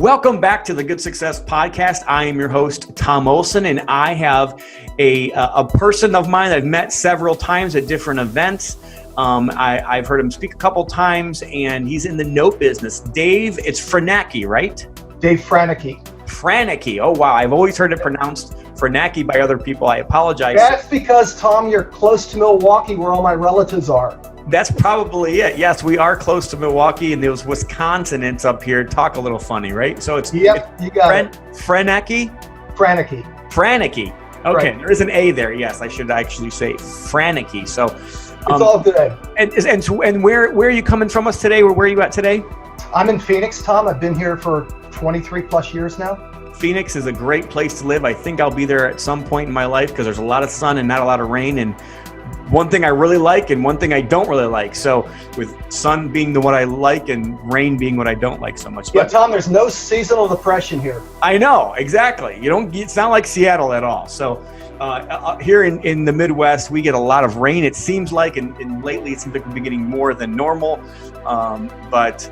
Welcome back to the Good Success Podcast. I am your host, Tom Olson, and I have a person of mine I've met several times at different events. I've heard him speak a couple times, and he's in the note business. Dave, it's Franecki, right? Dave Franecki. Franecki. Oh, wow. I've always heard it pronounced Franecki by other people. I apologize. That's because, Tom, you're close to Milwaukee where all my relatives are. That's probably it. Yes, we are close to Milwaukee, and those Wisconsinites up here talk a little funny, right? So it's yep, you got it. Franecki? Franecki. Franecki. Okay, right. There is an A there. Yes, I should actually say Franecki. So it's all good. And where are you coming from us today? Or where are you at today? I'm in Phoenix, Tom. I've been here for 23 plus years now. Phoenix is a great place to live. I think I'll be there at some point in my life because there's a lot of sun and not a lot of rain. And one thing I really like and one thing I don't really like. So with sun being the what I like and rain being what I don't like so much. But Tom, there's no seasonal depression here. I know, exactly. It's not like Seattle at all. So here in the Midwest, we get a lot of rain. It seems like, and lately it seems like we've been getting more than normal. But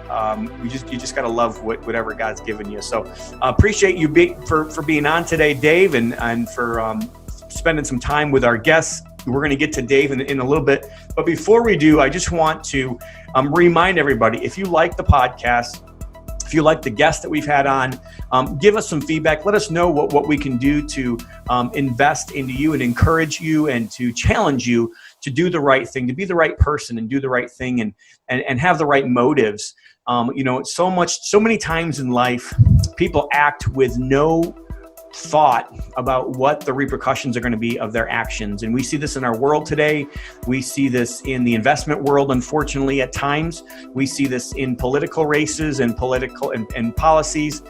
you just got to love whatever God's given you. So appreciate you for being on today, Dave, and for spending some time with our guests. We're going to get to Dave in a little bit. But before we do, I just want to remind everybody, if you like the podcast, if you like the guests that we've had on, give us some feedback. Let us know what we can do to invest into you and encourage you and to challenge you to do the right thing, to be the right person and do the right thing and have the right motives. So many times in life, people act with no thought about what the repercussions are going to be of their actions. And we see this in our world today. We see this in the investment world, unfortunately, at times. We see this in political races and political and policies.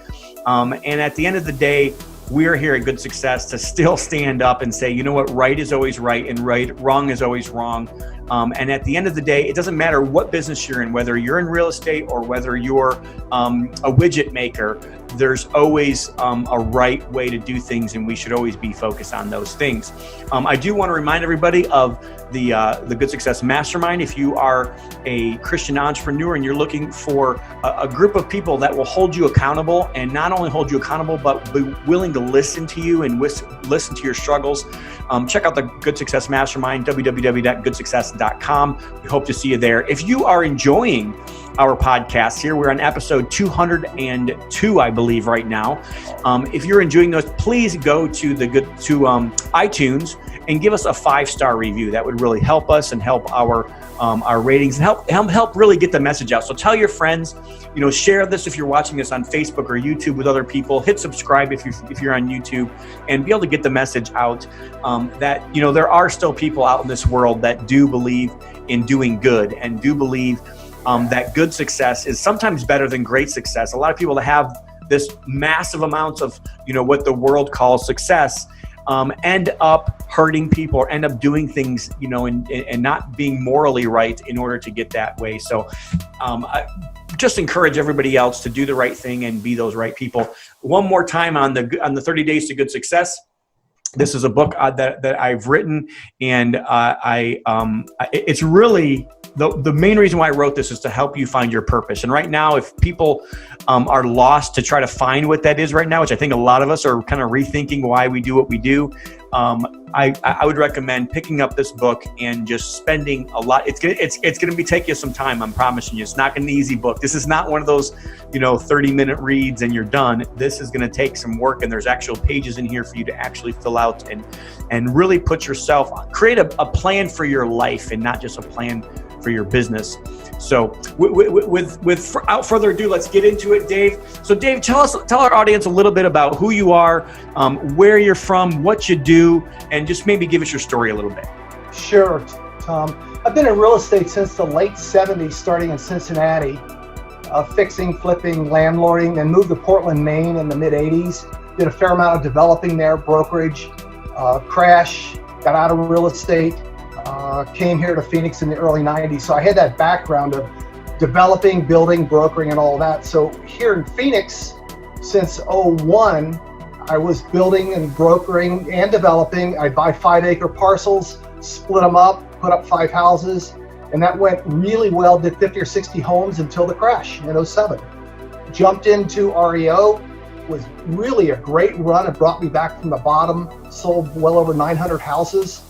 And at the end of the day, we're here at Good Success to still stand up and say, you know what, right is always right and wrong is always wrong. And at the end of the day, it doesn't matter what business you're in, whether you're in real estate or whether you're a widget maker, there's always a right way to do things, and we should always be focused on those things. I do want to remind everybody of the Good Success Mastermind. If you are a Christian entrepreneur and you're looking for a group of people that will hold you accountable, and not only hold you accountable, but be willing to listen to you and listen to your struggles, check out the Good Success Mastermind, www.goodsuccess.com. We hope to see you there. If you are enjoying our podcast here, we're on episode 202, I believe, right now. If you're enjoying those, please go to iTunes and give us a 5-star review. That would really help us and help our ratings and help really get the message out. So tell your friends, share this if you're watching this on Facebook or YouTube with other people. Hit subscribe if you're on YouTube, and be able to get the message out that there are still people out in this world that do believe in doing good and do believe that good success is sometimes better than great success. A lot of people that have this massive amounts of what the world calls success end up hurting people or end up doing things and not being morally right in order to get that way. So I just encourage everybody else to do the right thing and be those right people. One more time on the 30 Days to Good Success. This is a book that I've written, and it's really the main reason why I wrote this is to help you find your purpose. And right now, if people are lost to try to find what that is right now, which I think a lot of us are kind of rethinking why we do what we do, I would recommend picking up this book and just spending a lot. It's gonna be take you some time. I'm promising you. It's not gonna be an easy book. This is not one of those 30-minute reads and you're done. This is gonna take some work, and there's actual pages in here for you to actually fill out and really create a plan for your life and not just a plan for your business. So without further ado, let's get into it, Dave. So Dave, tell our audience a little bit about who you are, where you're from, what you do, and just maybe give us your story a little bit. Sure, Tom. I've been in real estate since the late 70s, starting in Cincinnati, fixing, flipping, landlording, and moved to Portland, Maine in the mid 80s. Did a fair amount of developing there, brokerage, crash, got out of real estate. Came here to Phoenix in the early 90s. So I had that background of developing, building, brokering, and all that. So here in Phoenix, since 01, I was building and brokering and developing. I'd buy 5-acre parcels, split them up, put up 5 houses, and that went really well. Did 50 or 60 homes until the crash in 07. jumped into REO, was really a great run. It brought me back from the bottom, sold well over 900 houses.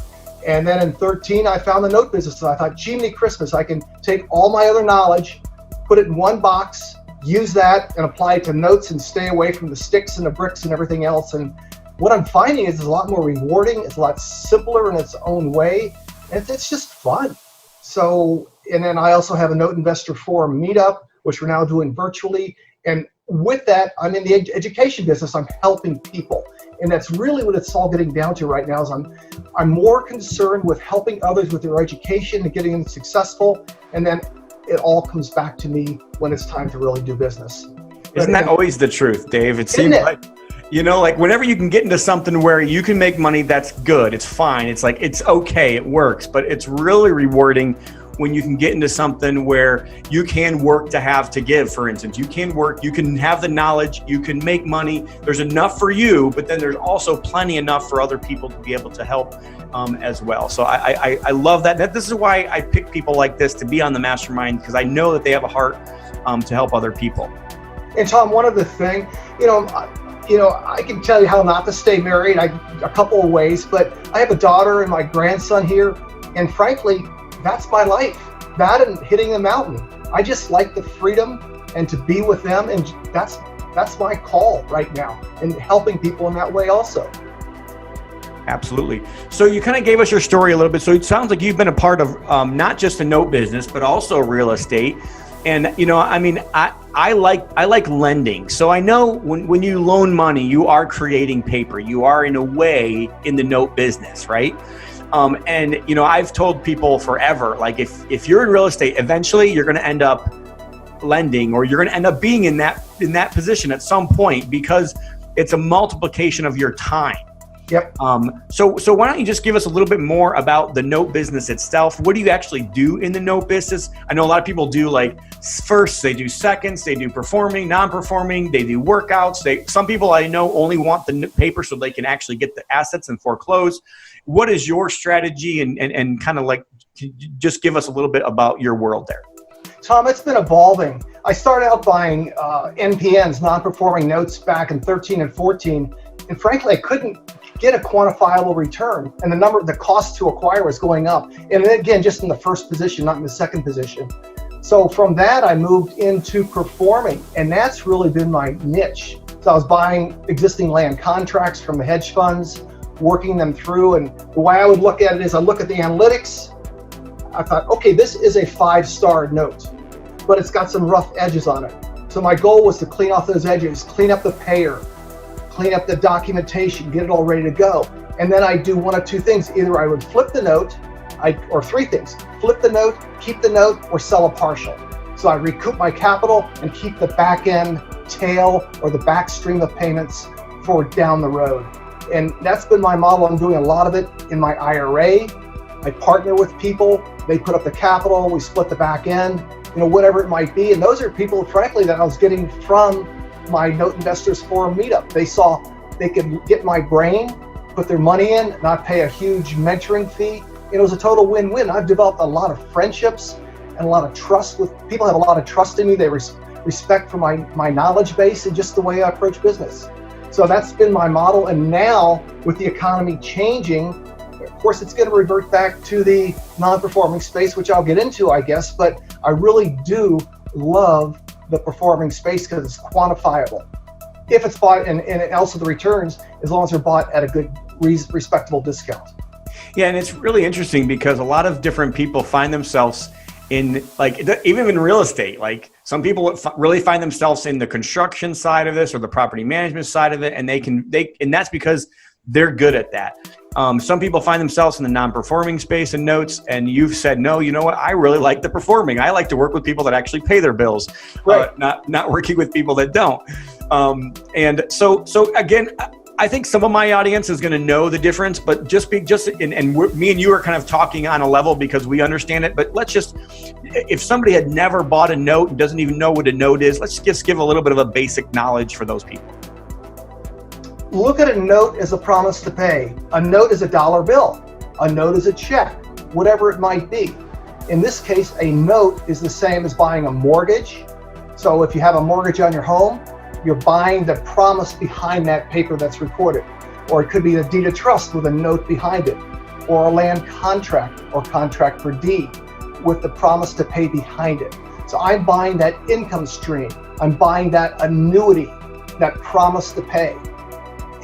And then in 13, I found the note business. And I thought, Jiminy Christmas, I can take all my other knowledge, put it in one box, use that and apply it to notes and stay away from the sticks and the bricks and everything else. And what I'm finding is it's a lot more rewarding. It's a lot simpler in its own way. And it's just fun. So, and then I also have a Note Investor Forum meetup, which we're now doing virtually. And with that, I'm in the education business. I'm helping people. And that's really what it's all getting down to right now is I'm more concerned with helping others with their education and getting them successful. And then it all comes back to me when it's time to really do business. Isn't that always the truth, Dave? It seems like, like whenever you can get into something where you can make money, that's good. It's fine. It's like, it's okay. It works. But it's really rewarding when you can get into something where you can work to have to give, for instance. You can work, you can have the knowledge, you can make money. There's enough for you, but then there's also plenty enough for other people to be able to help as well. So I love that. This is why I pick people like this to be on the mastermind, because I know that they have a heart to help other people. And Tom, one other thing, I can tell you how not to stay married a couple of ways, but I have a daughter and my grandson here, and frankly, that's my life. That and hitting the mountain. I just like the freedom and to be with them, and that's my call right now, and helping people in that way also. Absolutely. So you kind of gave us your story a little bit. So it sounds like you've been a part of not just the note business, but also real estate. And I like lending. So I know when you loan money, you are creating paper. You are in a way in the note business, right? And I've told people forever, like if you're in real estate, eventually you're going to end up lending, or you're going to end up being in that position at some point, because it's a multiplication of your time. Yep. So why don't you just give us a little bit more about the note business itself? What do you actually do in the note business? I know a lot of people do like firsts, they do seconds, they do performing, non-performing, they do workouts. Some people I know only want the paper so they can actually get the assets and foreclose. What is your strategy, and kind of like just give us a little bit about your world there? Tom, it's been evolving. I started out buying NPNs, non-performing notes, back in 13 and 14, and frankly, I couldn't get a quantifiable return, and the cost to acquire was going up. And then again, just in the first position, not in the second position. So from that, I moved into performing, and that's really been my niche. So I was buying existing land contracts from the hedge funds, working them through, and the way I would look at it is I look at the analytics. I thought, okay, this is a 5-star note, but it's got some rough edges on it. So my goal was to clean off those edges, clean up the payer, clean up the documentation, get it all ready to go. And then I do one of two things. Either I would flip the note, or three things: flip the note, keep the note, or sell a partial. So I recoup my capital and keep the back end tail or the back stream of payments for down the road. And that's been my model. I'm doing a lot of it in my IRA. I partner with people, they put up the capital, we split the back end, whatever it might be. And those are people, frankly, that I was getting from my Note Investors Forum meetup. They saw they could get my brain, put their money in, not pay a huge mentoring fee. It was a total win-win. I've developed a lot of friendships and a lot of trust with people. Have a lot of trust in me. They respect for my knowledge base and just the way I approach business. So that's been my model. And now with the economy changing, of course, it's going to revert back to the non-performing space, which I'll get into, I guess. But I really do love the performing space because it's quantifiable. If it's bought, and also the returns, as long as they're bought at a good, respectable discount. Yeah, and it's really interesting because a lot of different people find themselves in, like, even in real estate. Like, some people really find themselves in the construction side of this or the property management side of it, and and that's because they're good at that. Some people find themselves in the non-performing space and notes, and you've said, no, you know what? I really like the performing. I like to work with people that actually pay their bills, right? Not working with people that don't. And so again, I think some of my audience is going to know the difference, but me and you are kind of talking on a level because we understand it. But if somebody had never bought a note and doesn't even know what a note is, let's just give a little bit of a basic knowledge for those people. Look at a note as a promise to pay. A note is a dollar bill. A note is a check, whatever it might be. In this case, a note is the same as buying a mortgage, So if you have a mortgage on your home, you're buying the promise behind that paper that's recorded. Or it could be a deed of trust with a note behind it, or a land contract or contract for deed with the promise to pay behind it. So I'm buying that income stream. I'm buying that annuity, that promise to pay.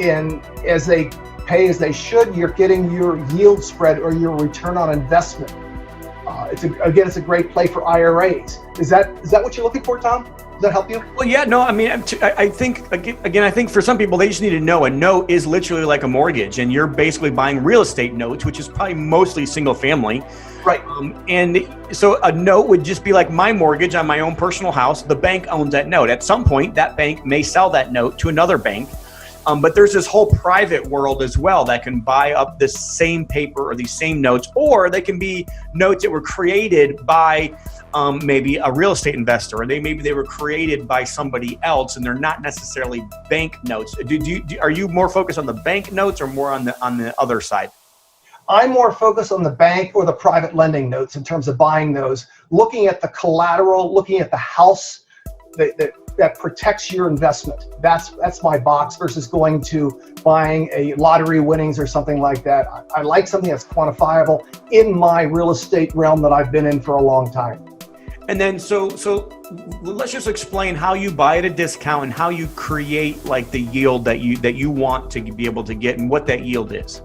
And as they pay as they should, you're getting your yield spread or your return on investment. It's a great play for IRAs. Is that what you're looking for, Tom? Does that help you? Well, yeah, no, I mean, I think, again, I think for some people, they just need to know a note is literally like a mortgage, and you're basically buying real estate notes, which is probably mostly single family. Right. And so a note would just be like my mortgage on my own personal house. The bank owns that note. At some point, that bank may sell that note to another bank. But there's this whole private world as well that can buy up this same paper or these same notes, or they can be notes that were created by maybe a real estate investor, or maybe they were created by somebody else, and they're not necessarily bank notes. Are you more focused on the bank notes or more on the other side? I'm more focused on the bank or the private lending notes in terms of buying those, looking at the collateral, looking at the house that protects your investment. That's my box versus going to buying a lottery winnings or something like that. I like something that's quantifiable in my real estate realm that I've been in for a long time. And then so let's just explain how you buy at a discount and how you create like the yield that you want to be able to get and what that yield is.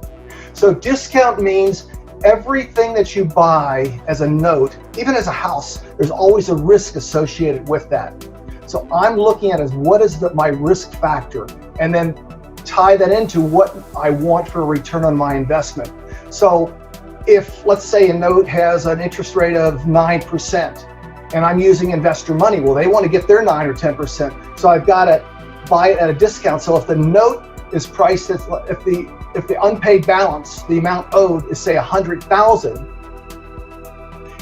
So discount means everything that you buy as a note, even as a house, there's always a risk associated with that. So I'm looking at what is my risk factor, and then tie that into what I want for a return on my investment. So if, let's say, a note has an interest rate of 9%, and I'm using investor money, well, they want to get their 9 or 10%. So I've got to buy it at a discount. So if the note is priced, if the unpaid balance, the amount owed is say 100,000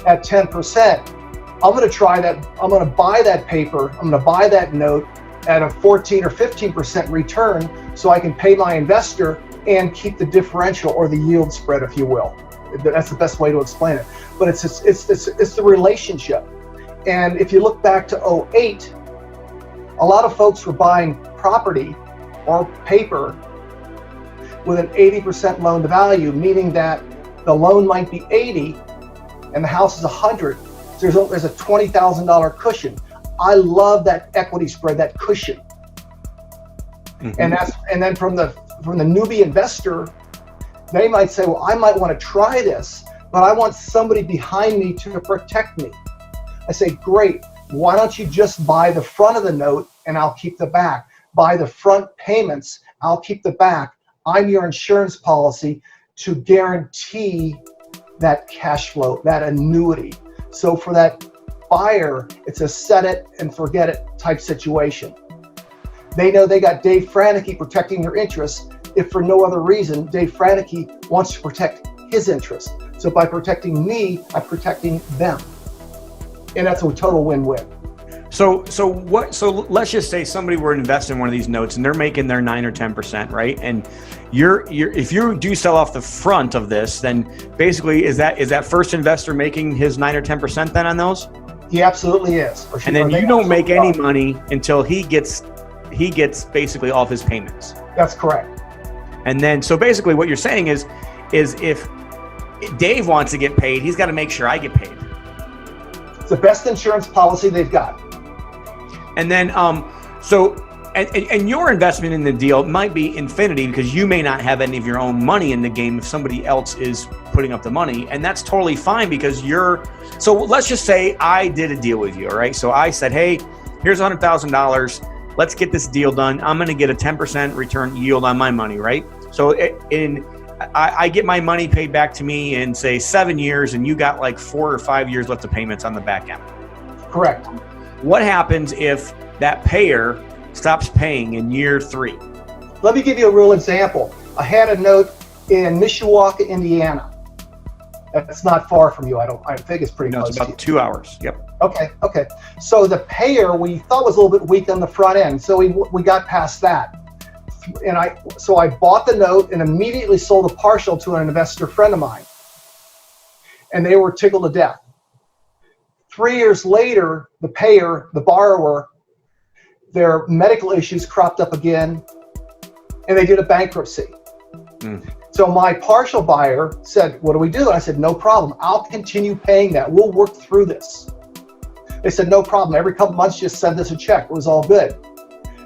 at 10%, I'm going to try that. I'm going to buy that paper. I'm going to buy that note at a 14 or 15% return, so I can pay my investor and keep the differential or the yield spread, if you will. That's the best way to explain it. But it's the relationship. And if you look back to 2008, a lot of folks were buying property or paper with an 80% loan to value, meaning that the loan might be 80 and the house is 100. There's a $20,000 cushion. I love that equity spread, that cushion. Mm-hmm. And then from the newbie investor, they might say, well, I might want to try this, but I want somebody behind me to protect me. I say, great. Why don't you just buy the front of the note and I'll keep the back? Buy the front payments, I'll keep the back. I'm your insurance policy to guarantee that cash flow, that annuity. So for that buyer, it's a set it and forget it type situation. They know they got Dave Franecki protecting their interests. If for no other reason, Dave Franecki wants to protect his interests. So by protecting me, I'm protecting them. And that's a total win-win. So let's just say somebody were to invest in one of these notes and they're making their 9 or 10%, right? And if you do sell off the front of this, then basically is that first investor making his 9 or 10% then on those? He absolutely is. For sure. And then you don't make any money until he gets basically all of his payments. That's correct. And then so basically what you're saying is if Dave wants to get paid, he's got to make sure I get paid. It's the best insurance policy they've got. And then, and your investment in the deal might be infinity because you may not have any of your own money in the game if somebody else is putting up the money. And that's totally fine because so let's just say I did a deal with you, all right? So I said, hey, here's $100,000. Let's get this deal done. I'm going to get a 10% return yield on my money, right? So I get my money paid back to me in say 7 years, and you got like 4 or 5 years left of payments on the back end. Correct. What happens if that payer stops paying in year 3? Let me give you a real example. I had a note in Mishawaka, Indiana. That's not far from you. I think it's pretty close. It's about 2 hours. Yep. Okay. So the payer we thought was a little bit weak on the front end, so we got past that. And I bought the note and immediately sold a partial to an investor friend of mine, and they were tickled to death. 3 years later, the borrower, their medical issues cropped up again, and they did a bankruptcy. So my partial buyer said, what do we do? And I said, no problem. I'll continue paying that. We'll work through this. They said, no problem. Every couple months, just send us a check. It was all good.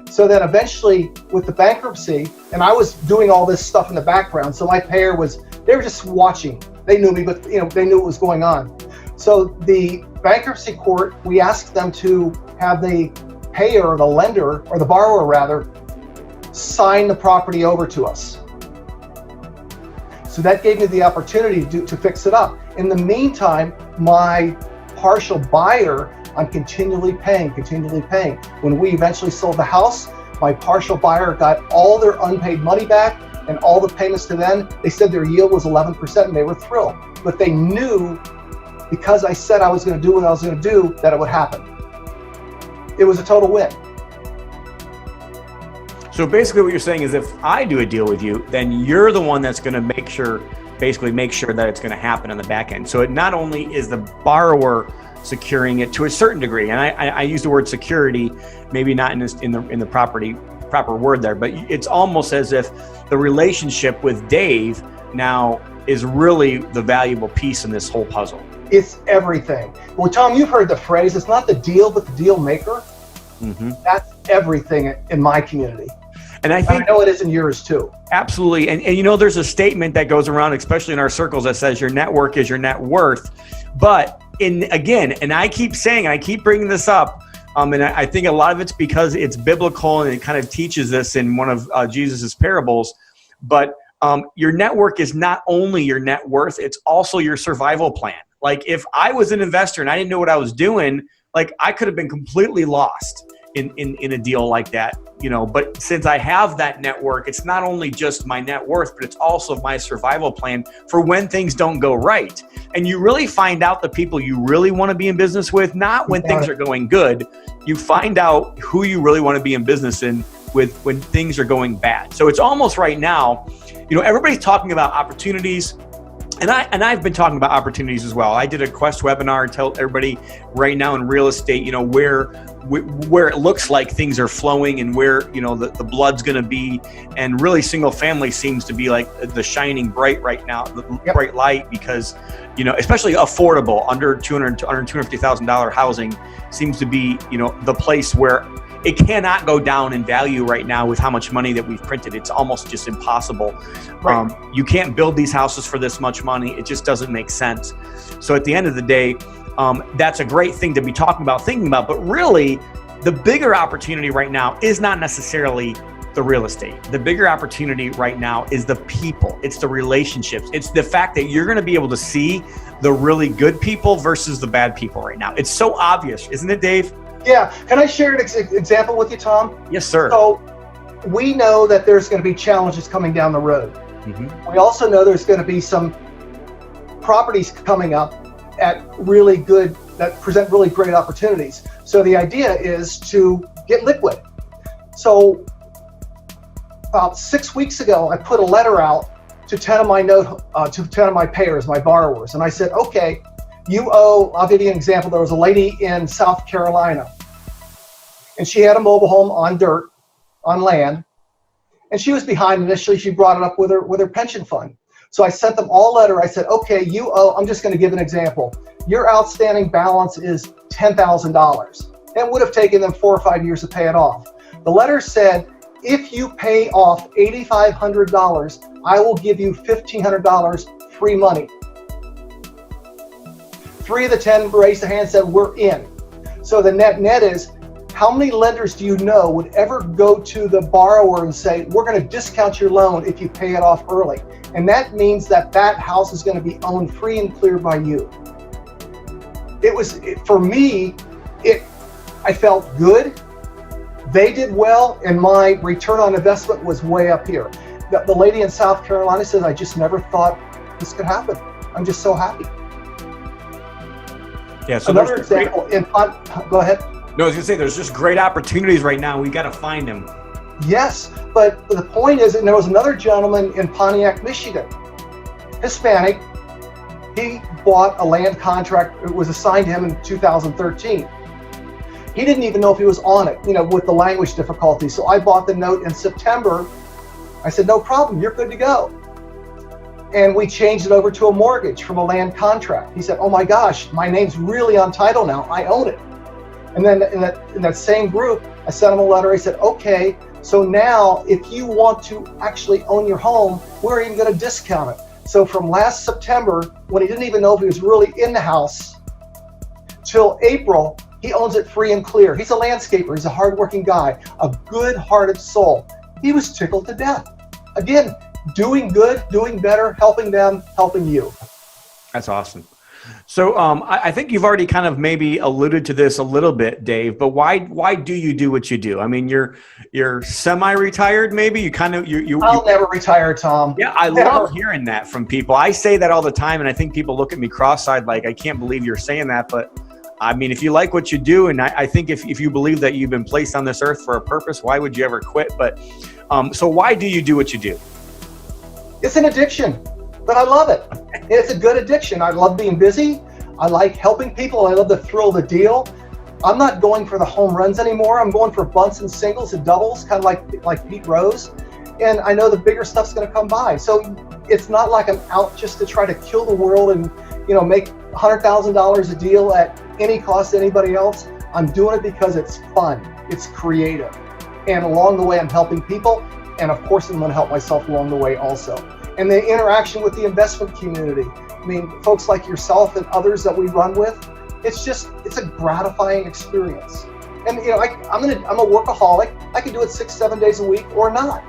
So then eventually with the bankruptcy, and I was doing all this stuff in the background. So my payer they were just watching. They knew me, but they knew what was going on. So the bankruptcy court, we asked them to have the payer, or the lender, or the borrower rather, sign the property over to us. So that gave me the opportunity to fix it up. In the meantime, my partial buyer, I'm continually paying. When we eventually sold the house, my partial buyer got all their unpaid money back and all the payments to them. They said their yield was 11% and they were thrilled. But they knew, because I said I was going to do what I was going to do, that it would happen. It was a total win. So basically what you're saying is if I do a deal with you, then you're the one that's going to make sure that it's going to happen on the back end. So it not only is the borrower securing it to a certain degree, and I use the word security, maybe not in the proper word there, but it's almost as if the relationship with Dave now is really the valuable piece in this whole puzzle. It's everything. Well, Tom, you've heard the phrase, it's not the deal, but the deal maker. Mm-hmm. That's everything in my community. And I know it is in yours too. Absolutely. And there's a statement that goes around, especially in our circles, that says your network is your net worth. But and I keep saying, I keep bringing this up, and I think a lot of it's because it's biblical and it kind of teaches this in one of Jesus's parables. But your network is not only your net worth, it's also your survival plan. Like if I was an investor and I didn't know what I was doing, like I could have been completely lost in a deal like that, but since I have that network, it's not only just my net worth, but it's also my survival plan for when things don't go right. And you really find out the people you really want to be in business with, not when things are going good. You find out who you really want to be in business with when things are going bad. So it's almost right now, everybody's talking about opportunities. And I've been talking about opportunities as well. I did a Quest webinar and tell everybody right now in real estate, where it looks like things are flowing and where, the blood's going to be. And really single family seems to be like the shining bright right now, the bright light, because, especially affordable under $250,000 housing seems to be, the place where it cannot go down in value right now with how much money that we've printed. It's almost just impossible. Right. You can't build these houses for this much money. It just doesn't make sense. So at the end of the day, that's a great thing to be thinking about. But really, the bigger opportunity right now is not necessarily the real estate. The bigger opportunity right now is the people. It's the relationships. It's the fact that you're going to be able to see the really good people versus the bad people right now. It's so obvious, isn't it, Dave? Yeah. Can I share an example with you, Tom? Yes, sir. So we know that there's going to be challenges coming down the road. Mm-hmm. We also know there's going to be some properties coming up that present really great opportunities. So the idea is to get liquid. So about 6 weeks ago, I put a letter out to 10 of my payers, my borrowers, and I said, okay, I'll give you an example. There was a lady in South Carolina, and she had a mobile home on land, and she was behind initially. She brought it up with her pension fund. So I sent them all a letter. I said, okay, I'm just going to give an example. Your outstanding balance is $10,000. It would have taken them 4 or 5 years to pay it off. The letter said, if you pay off $8,500, I will give you $1,500 free money. 3 of the 10 raised their hand and said, we're in. So the net is, how many lenders do you know would ever go to the borrower and say, we're going to discount your loan if you pay it off early? And that means that house is going to be owned free and clear by you. For me, I felt good. They did well, and my return on investment was way up here. The lady in South Carolina says, I just never thought this could happen. I'm just so happy. Yeah. So another example go ahead. No, I was gonna say there's just great opportunities right now. We got to find them. Yes, but the point is, and there was another gentleman in Pontiac, Michigan, Hispanic, He bought a land contract. It was assigned to him in 2013. He didn't even know if he was on it, with the language difficulty. So I bought the note in September. I said, no problem, you're good to go. And we changed it over to a mortgage from a land contract. He said, oh my gosh, my name's really on title now, I own it. And then in that same group, I sent him a letter. I said, okay, so now if you want to actually own your home, we're even going to discount it. So from last September, when he didn't even know if he was really in the house, till April, he owns it free and clear. He's a landscaper. He's a hardworking guy, a good-hearted soul. He was tickled to death. Again, doing good, doing better, helping them, helping you. That's awesome. So I think you've already kind of maybe alluded to this a little bit, Dave, but why do you do what you do? I mean, you're semi-retired, maybe. I'll never retire, Tom. Yeah, I love hearing that from people. I say that all the time, and I think people look at me cross-eyed like, I can't believe you're saying that. But I mean, if you like what you do, and I think if you believe that you've been placed on this earth for a purpose, why would you ever quit? But so why do you do what you do? It's an addiction. But I love it. It's a good addiction. I love being busy. I like helping people. I love the thrill of the deal. I'm not going for the home runs anymore. I'm going for bunts and singles and doubles, kind of like Pete Rose. And I know the bigger stuff's going to come by. So it's not like I'm out just to try to kill the world and make $100,000 a deal at any cost to anybody else. I'm doing it because it's fun. It's creative. And along the way, I'm helping people. And of course, I'm going to help myself along the way also. And the interaction with the investment community. I mean, folks like yourself and others that we run with, it's a gratifying experience. And I'm a workaholic. I can do it 6-7 days a week or not.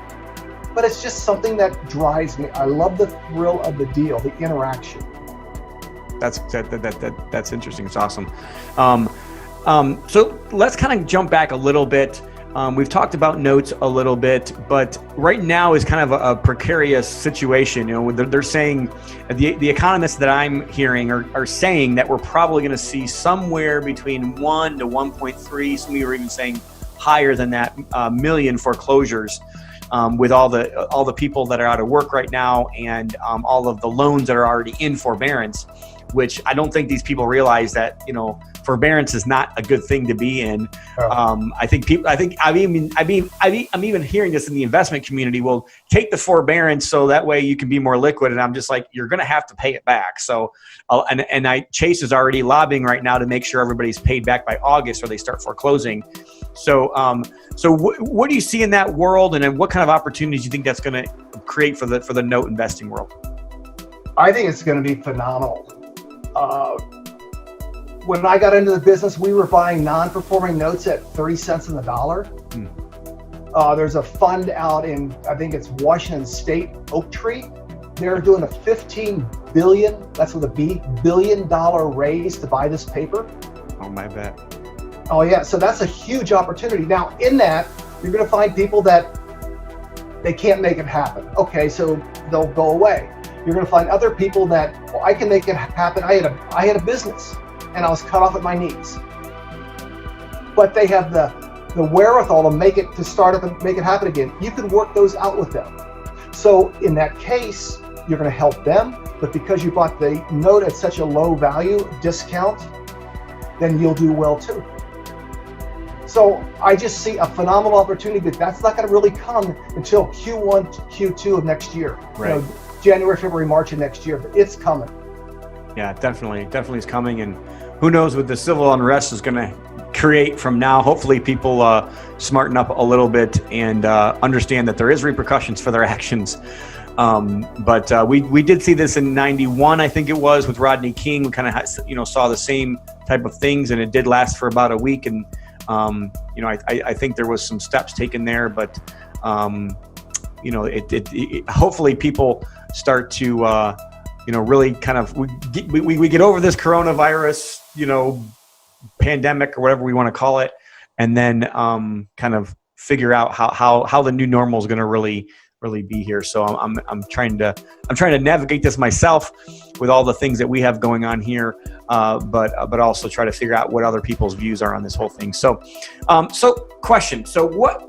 But it's just something that drives me. I love the thrill of the deal, the interaction. That's interesting. It's awesome. So let's kind of jump back a little bit. We've talked about notes a little bit, but right now is kind of a precarious situation. They're saying, the economists that I'm hearing are saying that we're probably going to see somewhere between 1 to 1.3. Some are even saying higher than that, million foreclosures, with all the people that are out of work right now, and all of the loans that are already in forbearance. Which I don't think these people realize that forbearance is not a good thing to be in. Oh. I'm even hearing this in the investment community. Well, take the forbearance so that way you can be more liquid. And I'm just like, you're going to have to pay it back. So, Chase is already lobbying right now to make sure everybody's paid back by August or they start foreclosing. So, what do you see in that world, and then what kind of opportunities do you think that's going to create for the note investing world? I think it's going to be phenomenal. When I got into the business, we were buying non-performing notes at 30 cents on the dollar. There's a fund out in, I think it's Washington State, Oak Tree. They're doing a $15 billion, that's with a B, $billion raise to buy this paper. Oh, my bet. Oh yeah, so that's a huge opportunity. Now in that, you're gonna find people that they can't make it happen. Okay, so they'll go away. You're gonna find other people that, well, I can make it happen. I had a business and I was cut off at my knees. But they have the wherewithal to start up and make it happen again. You can work those out with them. So in that case, you're gonna help them, but because you bought the note at such a low value discount, then you'll do well too. So I just see a phenomenal opportunity, but that's not gonna really come until Q1, Q2 of next year. Right. January, February, March of next year, but it's coming. Yeah, definitely is coming. And who knows what the civil unrest is going to create from now. Hopefully people smarten up a little bit and understand that there is repercussions for their actions. But we did see this in 91, I think it was, with Rodney King. We kind of saw the same type of things, and it did last for about a week. And I think there was some steps taken there, but hopefully people start to really kind of we get over this coronavirus pandemic or whatever we want to call it, and then kind of figure out how the new normal is going to really be here. So I'm trying to navigate this myself with all the things that we have going on here, but also try to figure out what other people's views are on this whole thing. So question. So what?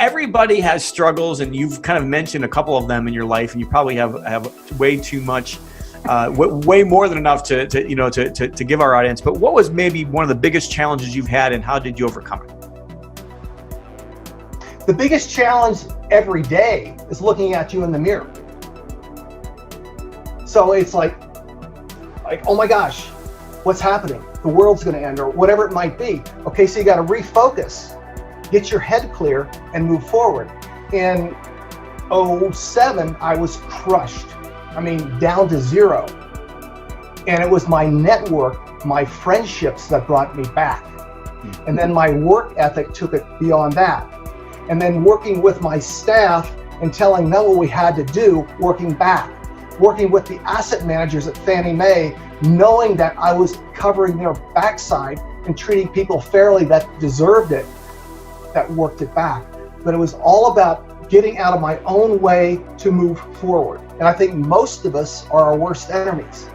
Everybody has struggles, and you've kind of mentioned a couple of them in your life, and you probably have way too much way more than enough to give our audience. But what was maybe one of the biggest challenges you've had, and how did you overcome it? The biggest challenge every day is looking at you in the mirror. So it's like, oh my gosh, what's happening? The world's going to end, or whatever it might be. Okay, so you got to refocus, get your head clear, and move forward. In 2007, I was crushed. I mean, down to zero. And it was my network, my friendships that brought me back. And then my work ethic took it beyond that. And then working with my staff and telling them what we had to do, working back. Working with the asset managers at Fannie Mae, knowing that I was covering their backside and treating people fairly that deserved it, that worked it back. But it was all about getting out of my own way to move forward. And I think most of us are our worst enemies.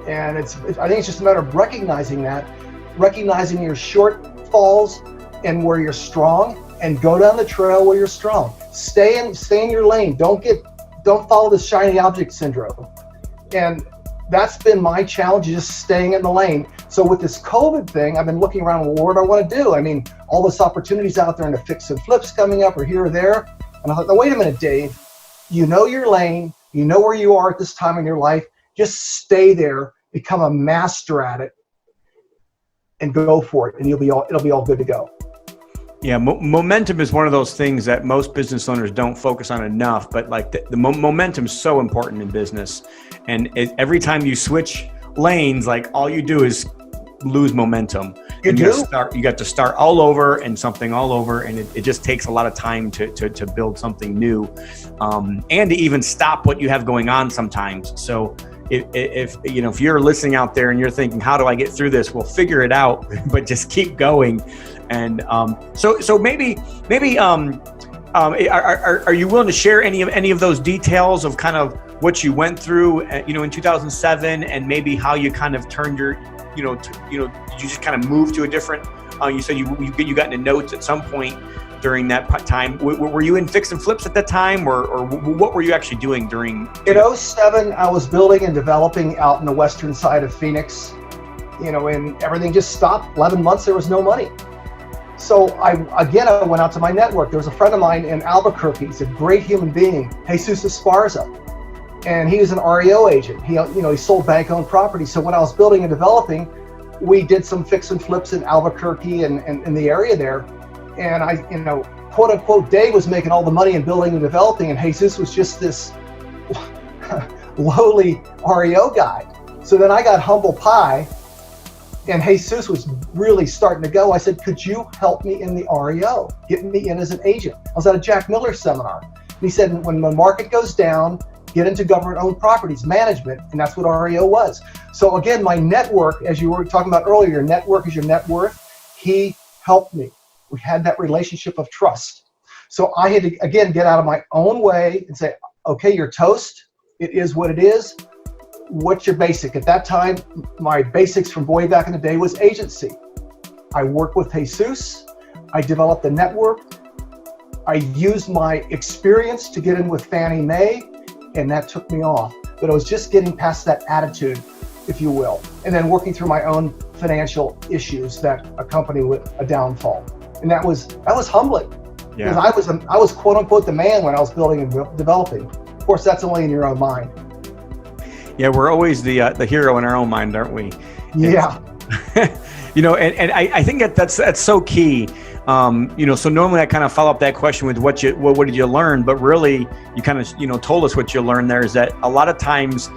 And I think it's just a matter of recognizing that, recognizing your shortfalls and where you're strong, and go down the trail where you're strong. Stay in your lane. Don't follow the shiny object syndrome. And that's been my challenge, just staying in the lane. So with this COVID thing, I've been looking around, well, what do I want to do? I mean, all this opportunities out there, and the fix and flips coming up, or here or there. And I thought, no, wait a minute, Dave. You know your lane. You know where you are at this time in your life. Just stay there, become a master at it, and go for it. And it'll be all good to go. Yeah, momentum is one of those things that most business owners don't focus on enough, but like the momentum is so important in business. And every time you switch lanes, like all you do is lose momentum. You got to start all over and something all over, and it just takes a lot of time to build something new, and to even stop what you have going on sometimes. So if you're listening out there and you're thinking, how do I get through this? Well, figure it out, but just keep going. And so maybe are you willing to share any of those details of kind of what you went through, in 2007, and maybe how you kind of turned your, did you just kind of move to a different? You said you got into notes at some point during that time. Were you in fix and flips at that time, or what were you actually doing during? In 2007, I was building and developing out in the western side of Phoenix, and everything just stopped. 11 months, there was no money. So I went out to my network. There was a friend of mine in Albuquerque. He's a great human being, Jesus Esparza, and he was an REO agent. He sold bank-owned property. So when I was building and developing, we did some fix and flips in Albuquerque and in the area there. And I, quote unquote, Dave was making all the money in building and developing, and Jesus was just this lowly REO guy. So then I got humble pie, and Jesus was really starting to go. I said, could you help me in the REO? Get me in as an agent. I was at a Jack Miller seminar. And he said, when the market goes down, get into government-owned properties management, and that's what REO was. So again, my network, as you were talking about earlier, your network is your net worth. He helped me. We had that relationship of trust. So I had to, again, get out of my own way and say, okay, you're toast. It is what it is. What's your basic? At that time, my basics from way back in the day was agency. I worked with Jesus. I developed a network. I used my experience to get in with Fannie Mae, and that took me off. But I was just getting past that attitude, if you will, and then working through my own financial issues that accompany with a downfall. And that was humbling. Yeah. Because I was quote unquote the man when I was building and developing. Of course, that's only in your own mind. Yeah, we're always the hero in our own mind, aren't we? Yeah. And I think that's so key. So normally I kind of follow up that question with what did you learn? But really, you kind of told us what you learned there, is that a lot of times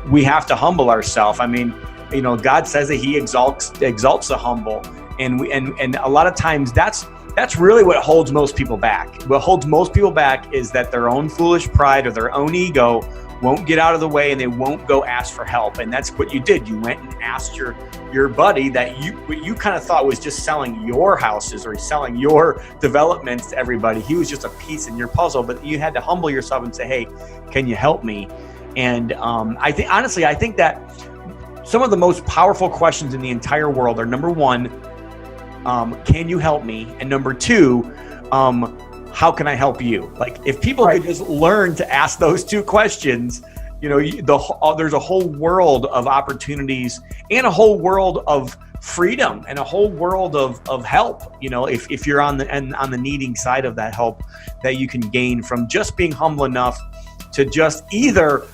we have to humble ourselves. I mean, God says that He exalts the humble, and a lot of times that's really what holds most people back. What holds most people back is that their own foolish pride or their own ego won't get out of the way, and they won't go ask for help. And that's what you did. You went and asked your buddy that you kind of thought was just selling your houses or selling your developments to everybody. He was just a piece in your puzzle, but you had to humble yourself and say, hey, can you help me? And I think that some of the most powerful questions in the entire world are, number one, can you help me? And number two, how can I help you? Like, if people could just learn to ask those two questions, there's a whole world of opportunities and a whole world of freedom and a whole world of help, if you're on the needing side of that help, that you can gain from just being humble enough to just either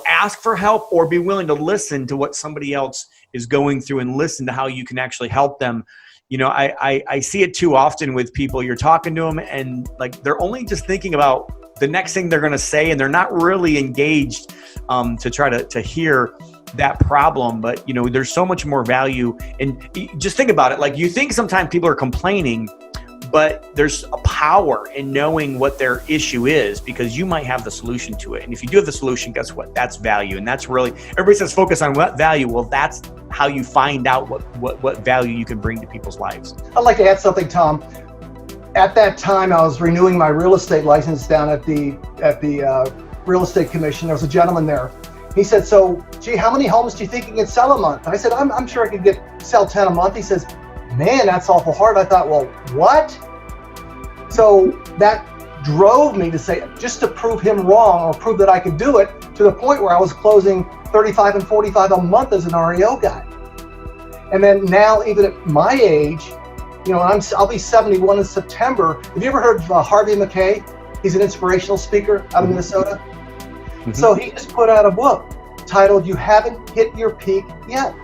ask for help or be willing to listen to what somebody else is going through and listen to how you can actually help them. I see it too often with people. You're talking to them and like they're only just thinking about the next thing they're going to say, and they're not really engaged to try to hear that problem. But there's so much more value. And just think about it. Like, you think sometimes people are complaining, but there's a power in knowing what their issue is, because you might have the solution to it. And if you do have the solution, guess what? That's value. And that's really, everybody says focus on what value. Well, that's how you find out what value you can bring to people's lives. I'd like to add something, Tom. At that time, I was renewing my real estate license down at the real estate commission. There was a gentleman there. He said, "So, gee, how many homes do you think you can sell a month?" I said, I'm sure I could sell 10 a month. He says, "Man, that's awful hard." I thought, well, what? So that drove me to say, just to prove him wrong or prove that I could do it, to the point where I was closing 35 and 45 a month as an REO guy. And then now, even at my age, I'll be 71 in September. Have you ever heard of Harvey McKay? He's an inspirational speaker out of Minnesota. Mm-hmm. So he just put out a book titled "You Haven't Hit Your Peak Yet."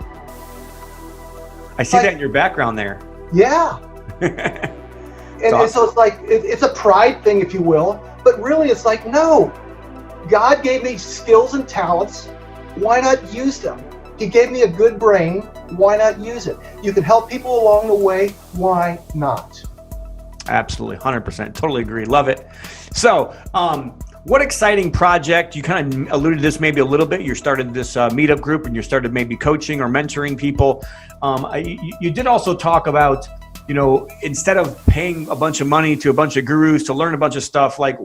I see that in your background there. Yeah. And so it's like, it's a pride thing, if you will, but really it's like, no, God gave me skills and talents. Why not use them? He gave me a good brain. Why not use it? You can help people along the way. Why not? Absolutely. 100%. Totally agree. Love it. So, what exciting project, you kind of alluded to this maybe a little bit. You started this meetup group and you started maybe coaching or mentoring people. You did also talk about, instead of paying a bunch of money to a bunch of gurus to learn a bunch of stuff, like,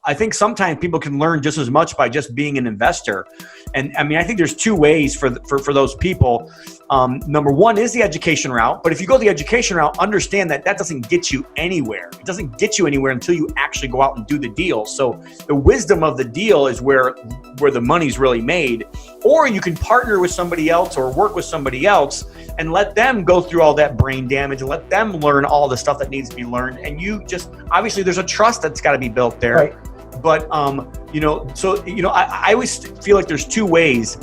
I think sometimes people can learn just as much by just being an investor. And I mean, I think there's two ways for those people. Number one is the education route. But if you go the education route, understand that doesn't get you anywhere. It doesn't get you anywhere until you actually go out and do the deal. So the wisdom of the deal is where the money's really made. Or you can partner with somebody else or work with somebody else and let them go through all that brain damage and let them learn all the stuff that needs to be learned. And you just, obviously there's a trust that's got to be built there. Right. But, I always feel like there's two ways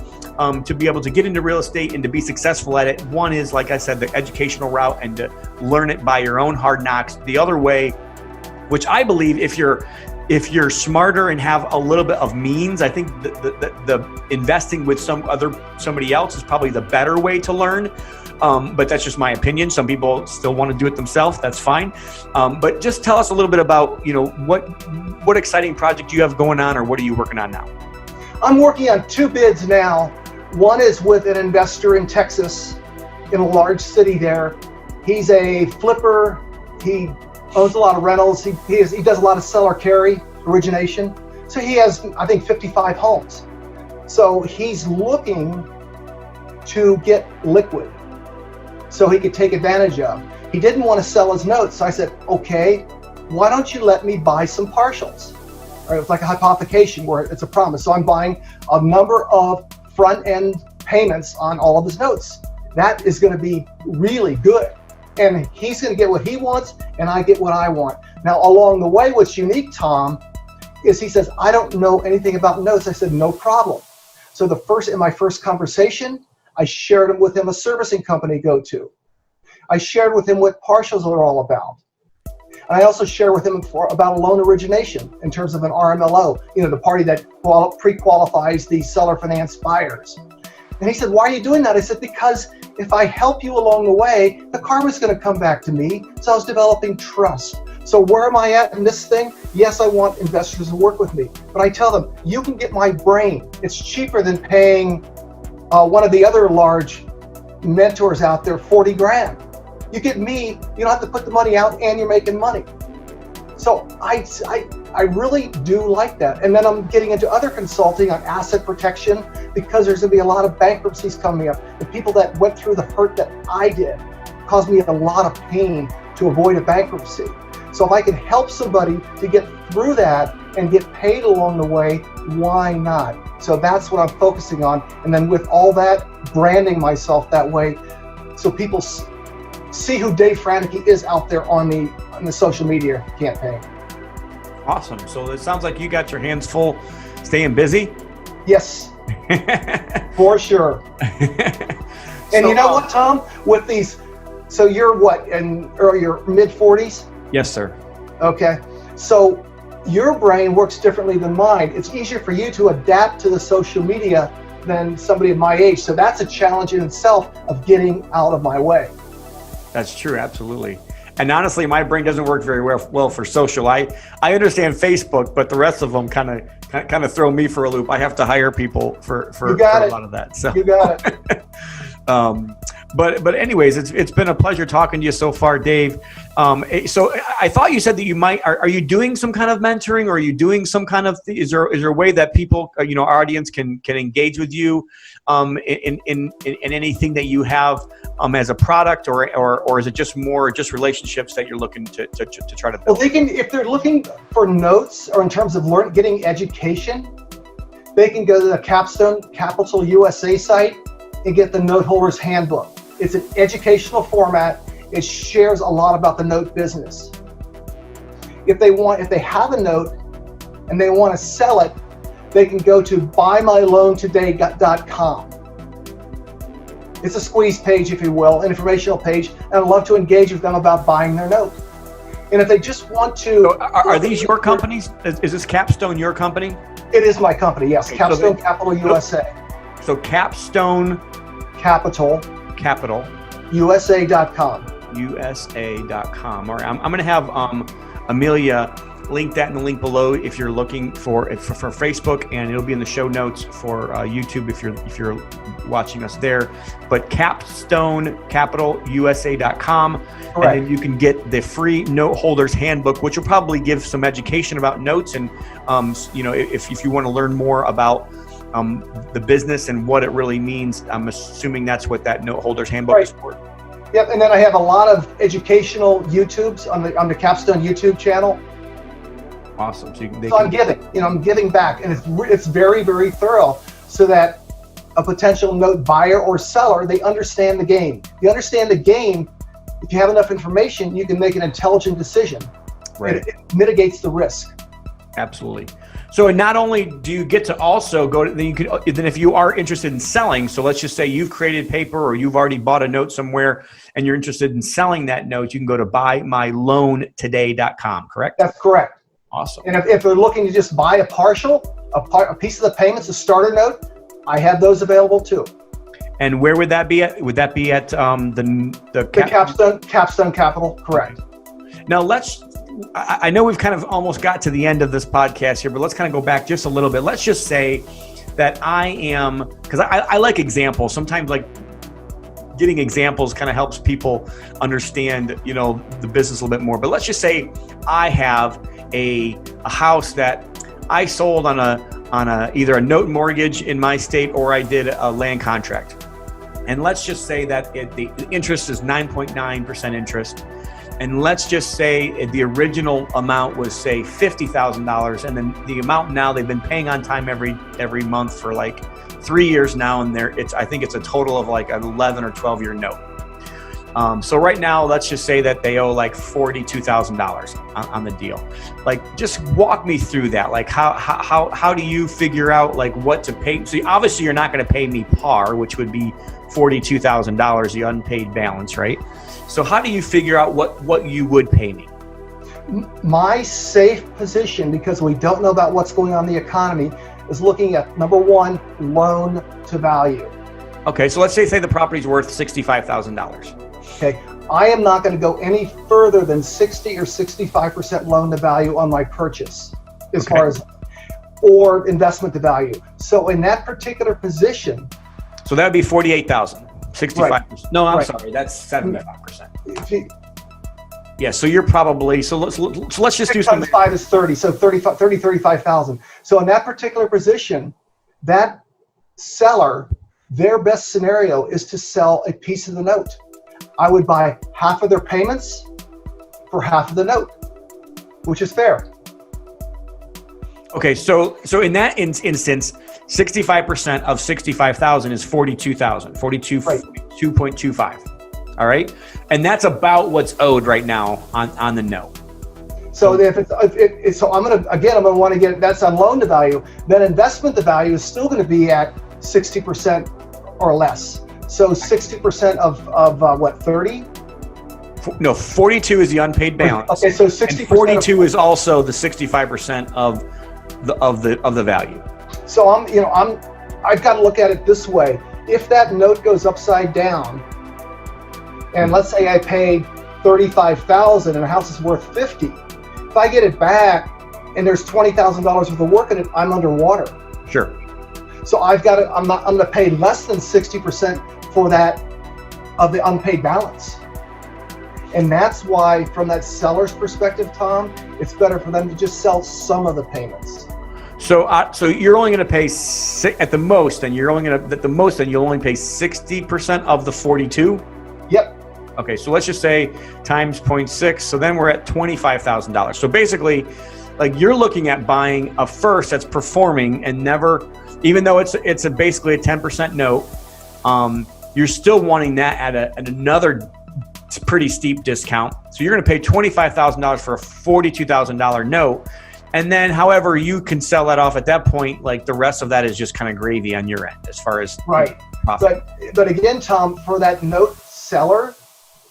to be able to get into real estate and to be successful at it. One is, like I said, the educational route and to learn it by your own hard knocks. The other way, which I believe if you're smarter and have a little bit of means, I think the investing with somebody else is probably the better way to learn. But that's just my opinion. Some people still want to do it themselves. That's fine. But just tell us a little bit about, what exciting project you have going on, or what are you working on now? I'm working on two bids now. One is with an investor in Texas, in a large city there. He's a flipper. He owns a lot of rentals. He does a lot of seller carry origination. So he has, I think, 55 homes. So he's looking to get liquid so he could take advantage of. He didn't want to sell his notes. So I said, okay, why don't you let me buy some partials? Or it's like a hypothecation where it's a promise. So I'm buying a number of front end payments on all of his notes. That is going to be really good. And he's going to get what he wants and I get what I want. Now, along the way, what's unique, Tom, is he says, I don't know anything about notes. I said, no problem. So in my first conversation, I shared with him a servicing company go-to. I shared with him what partials are all about. And I also share with him about a loan origination in terms of an RMLO, the party that pre-qualifies the seller finance buyers. And he said, why are you doing that? I said, because if I help you along the way, the karma's going to come back to me. So I was developing trust. So where am I at in this thing? Yes, I want investors to work with me. But I tell them, you can get my brain. It's cheaper than paying one of the other large mentors out there $40,000. You get me, you don't have to put the money out and you're making money. So I really do like that. And then I'm getting into other consulting on asset protection because there's going to be a lot of bankruptcies coming up. The people that went through the hurt that I did caused me a lot of pain to avoid a bankruptcy. So if I can help somebody to get through that and get paid along the way, why not? So that's what I'm focusing on. And then with all that, branding myself that way so people see who Dave Franecki is out there on the social media campaign. Awesome. So it sounds like you got your hands full staying busy. Yes, for sure. And you know what, Tom? With these, so you're what, in your mid-40s? Yes, sir. Okay. So your brain works differently than mine. It's easier for you to adapt to the social media than somebody of my age. So that's a challenge in itself of getting out of my way. That's true. Absolutely. And honestly, my brain doesn't work very well for social. I understand Facebook, but the rest of them kind of throw me for a loop. I have to hire people for a lot of that. So you got it. But anyways, it's been a pleasure talking to you so far, Dave. So I thought you said that you might. Are you doing some kind of mentoring, or are you doing some kind of? Is there a way that people, our audience can engage with you, in anything that you have, as a product, or is it just more relationships that you're looking to try to build? Well, they can, if they're looking for notes or in terms of getting education, they can go to the Capstone Capital USA site and get the Note Holders Handbook. It's an educational format. It shares a lot about the note business. If they have a note and they want to sell it, they can go to buymyloantoday.com. It's a squeeze page, if you will, an informational page, and I'd love to engage with them about buying their note. And if they just want to... So are these your companies? Is this Capstone your company? It is my company, yes. Okay, Capstone Capital USA. So Capstone Capital USA.com. USA.com. All right, I'm going to have Amelia link that in the link below if you're looking for Facebook, and it'll be in the show notes for YouTube if you're watching us there. But CapstoneCapitalUSA.com, and then you can get the free Note Holders Handbook, which will probably give some education about notes, and if you want to learn more about the business and what it really means. I'm assuming that's what that Note Holders Handbook is for. Yep, and then I have a lot of educational YouTubes on the Capstone YouTube channel. Awesome. So I'm giving back, and it's very, very thorough, so that a potential note buyer or seller, they understand the game. You understand the game. If you have enough information, you can make an intelligent decision. Right. It mitigates the risk. Absolutely. So not only do you get to also go to, then if you are interested in selling, so let's just say you've created paper or you've already bought a note somewhere and you're interested in selling that note, you can go to buymyloantoday.com, correct? That's correct. Awesome. And if they're looking to just buy a piece of the payments, a starter note, I have those available too. And where would that be at? Would that be at the Capstone Capital, correct. Now I know we've kind of almost got to the end of this podcast here, but let's kind of go back just a little bit. Let's just say that because I like examples. Sometimes like getting examples kind of helps people understand, the business a little bit more. But let's just say I have a house that I sold on either a note mortgage in my state, or I did a land contract. And let's just say that the interest is 9.9% interest. And let's just say the original amount was, say, $50,000, and then the amount now they've been paying on time every month for like 3 years now, and I think it's a total of like an 11 or 12 year note. So right now, let's just say that they owe like $42,000 on the deal. Like, just walk me through that. Like, how do you figure out like what to pay? So obviously, you're not going to pay me par, which would be $42,000, the unpaid balance, right? So how do you figure out what you would pay me? My safe position, because we don't know about what's going on in the economy, is looking at, number one, loan to value. Okay, so let's say the property's worth $65,000. Okay, I am not going to go any further than 60 or 65% loan to value on my purchase, as far as, or investment to value. So in that particular position. So that would be $48,000. 65%. Right. No, I'm sorry. That's 75%. Yeah. So you're probably, so let's just do something. 5 is 30. So 35,000. So in that particular position, that seller, their best scenario is to sell a piece of the note. I would buy half of their payments for half of the note. which is fair. Okay, so in that instance, 65% of 65,000 is 42,000, Right. 42.25. All right, and that's about what's owed right now on the note. So so I'm gonna want to get that's on loan to value. Then investment to value is still going to be at 60% or less. So 60% of what, 30? No, 42 is the unpaid balance. Okay, so 60%. And 42 is also the 65% of the value. So I've got to look at it this way. If that note goes upside down, and let's say I paid 35,000 and the house is worth 50, if I get it back and there's $20,000 worth of work in it, I'm underwater. Sure. So I'm going to pay less than 60% for that of the unpaid balance. And that's why, from that seller's perspective, Tom, it's better for them to just sell some of the payments. So you're only going to pay at the most, and you'll only pay 60% of the 42. Yep. Okay, so let's just say times 0.6. So then we're at $25,000. So basically, like, you're looking at buying a first that's performing and never, even though it's basically a 10% note, you're still wanting that at another pretty steep discount. So you're going to pay $25,000 for a $42,000 note. And then however you can sell that off at that point, like the rest of that is just kind of gravy on your end as far as right. profit. But again, Tom, for that note seller,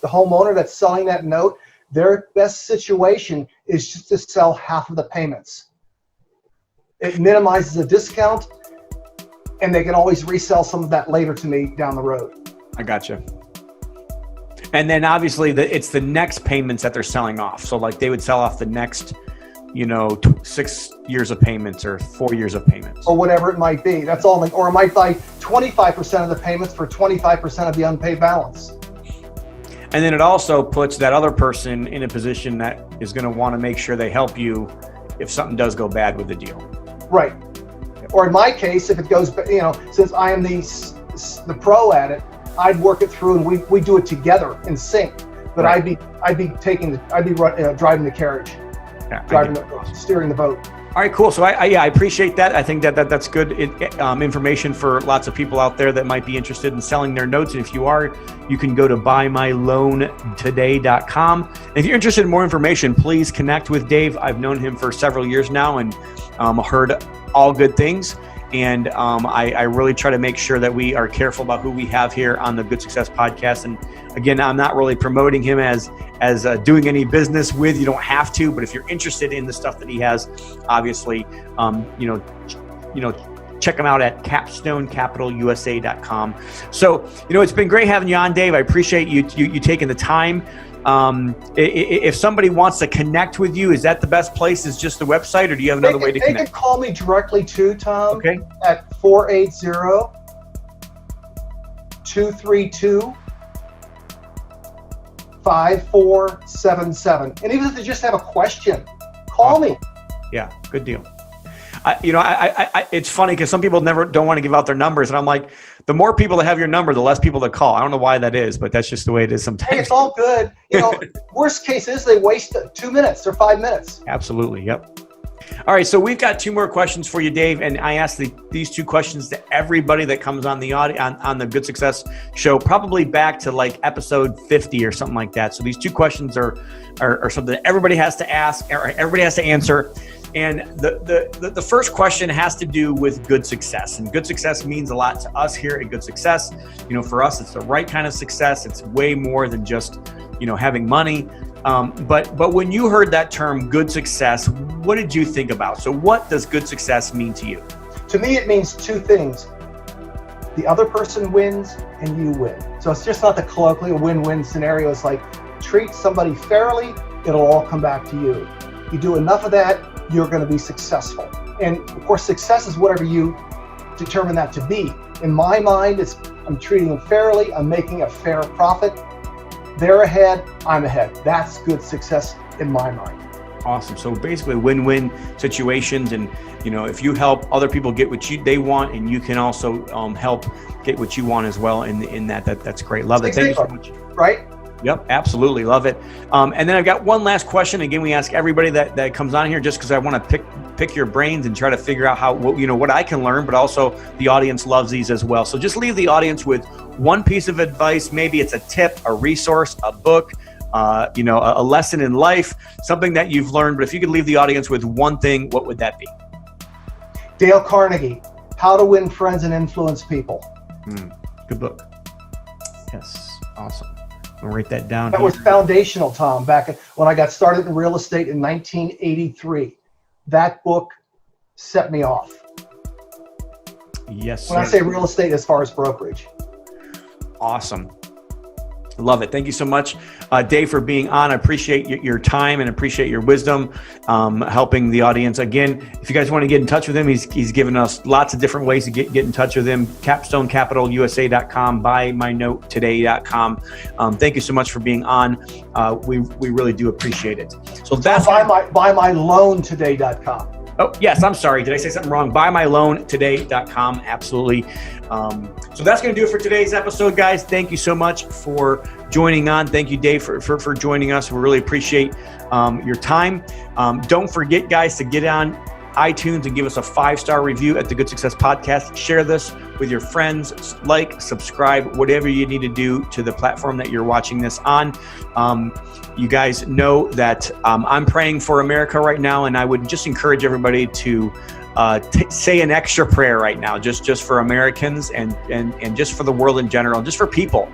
the homeowner that's selling that note, their best situation is just to sell half of the payments. It minimizes the discount, and they can always resell some of that later to me down the road. I gotcha. And then obviously it's the next payments that they're selling off. So like they would sell off the next, 6 years of payments or 4 years of payments. Or whatever it might be. That's all. Or it might buy 25% of the payments for 25% of the unpaid balance. And then it also puts that other person in a position that is going to want to make sure they help you if something does go bad with the deal. Right. Or in my case, if it goes, since I am the pro at it, I'd work it through and we do it together in sync. But right. I'd be driving the carriage, steering the boat. All right, cool. So I appreciate that. I think that's good information for lots of people out there that might be interested in selling their notes. And if you are, you can go to buymyloantoday.com. And if you're interested in more information, please connect with Dave. I've known him for several years now and heard all good things. And I really try to make sure that we are careful about who we have here on the Good Success Podcast. And again, I'm not really promoting him as doing any business with. You don't have to, but if you're interested in the stuff that he has, obviously, check him out at capstonecapitalusa.com. So, it's been great having you on, Dave. I appreciate you taking the time. If somebody wants to connect with you, is that the best place? Is just the website, or do you have another way to connect? They can call me directly too, Tom. Okay. At 480-232-5477. And even if they just have a question, call me. Yeah, good deal. It's funny because some people don't want to give out their numbers, and I'm like, the more people that have your number, the less people that call. I don't know why that is, but that's just the way it is sometimes. Hey, it's all good. Worst case is they waste 2 minutes or 5 minutes. Absolutely. Yep. All right. So we've got 2 more questions for you, Dave. And I asked these 2 questions to everybody that comes on the on the Good Success show, probably back to like episode 50 or something like that. So these 2 questions are something that everybody has to ask, or everybody has to answer. And the first question has to do with good success. And good success means a lot to us here at Good Success. For us, it's the right kind of success. It's way more than just, having money. But when you heard that term, good success, what did you think about? So what does good success mean to you? To me, it means 2 things. The other person wins and you win. So it's just not the colloquial win-win scenario. It's like, treat somebody fairly, it'll all come back to you. You do enough of that, you're going to be successful. And of course, success is whatever you determine that to be. In my mind, I'm treating them fairly, I'm making a fair profit. They're ahead, I'm ahead. That's good success in my mind. Awesome. So basically win-win situations. And, if you help other people get what they want, and you can also help get what you want as well in that's great. Love it. Thank you so much. Right? Yep, absolutely. Love it. And then I've got one last question. Again, we ask everybody that comes on here just because I want to pick your brains and try to figure out what I can learn, but also the audience loves these as well. So just leave the audience with one piece of advice. Maybe it's a tip, a resource, a book, a lesson in life, something that you've learned. But if you could leave the audience with one thing, what would that be? Dale Carnegie, How to Win Friends and Influence People. Good book. Yes, awesome. I'll write that down. That was foundational, Tom, back when I got started in real estate in 1983. That book set me off. Yes. When I say real estate, as far as brokerage. Awesome. Love it. Thank you so much, Dave, for being on. I appreciate your time and appreciate your wisdom, helping the audience. Again, if you guys want to get in touch with him, he's given us lots of different ways to get in touch with him. CapstoneCapitalUSA.com, buymynotetoday.com. Thank you so much for being on. We really do appreciate it. So that's buymyloantoday.com. Oh, yes. I'm sorry. Did I say something wrong? Buymyloantoday.com. Absolutely. So that's going to do it for today's episode, guys. Thank you so much for joining on. Thank you, Dave, for joining us. We really appreciate your time. Don't forget, guys, to get on iTunes and give us a 5-star review at the Good Success Podcast. Share this with your friends, subscribe, whatever you need to do to the platform that you're watching this on. You guys know that I'm praying for America right now, and I would just encourage everybody to say an extra prayer right now, just for Americans and just for the world in general, just for people.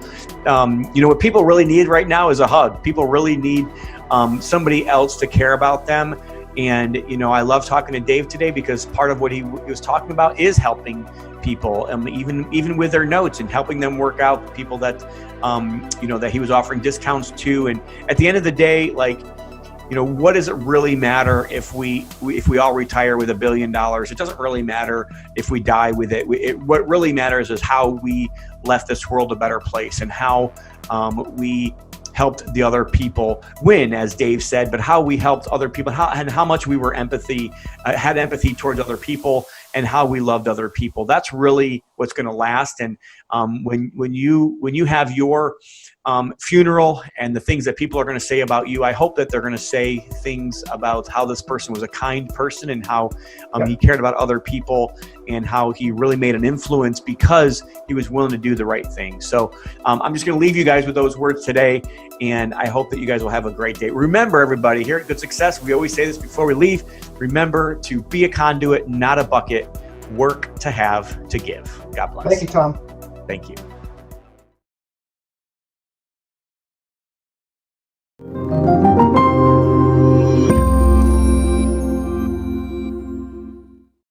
What people really need right now is a hug. People really need somebody else to care about them. And, I love talking to Dave today because part of what he was talking about is helping people, even with their notes and helping them work out people that, that he was offering discounts to. And at the end of the day, what does it really matter if we all retire with $1 billion? It doesn't really matter if we die with it. What really matters is how we left this world a better place and how we helped the other people win, as Dave said, but how we helped other people, and how much we were had empathy towards other people, and how we loved other people. That's really what's going to last. And when you have your funeral and the things that people are going to say about you, I hope that they're going to say things about how this person was a kind person and how he cared about other people and how he really made an influence because he was willing to do the right thing. So I'm just going to leave you guys with those words today, and I hope that you guys will have a great day. Remember, everybody, here at Good Success, we always say this before we leave. Remember to be a conduit, not a bucket. Work to have to give. God bless. Thank you, Tom. Thank you.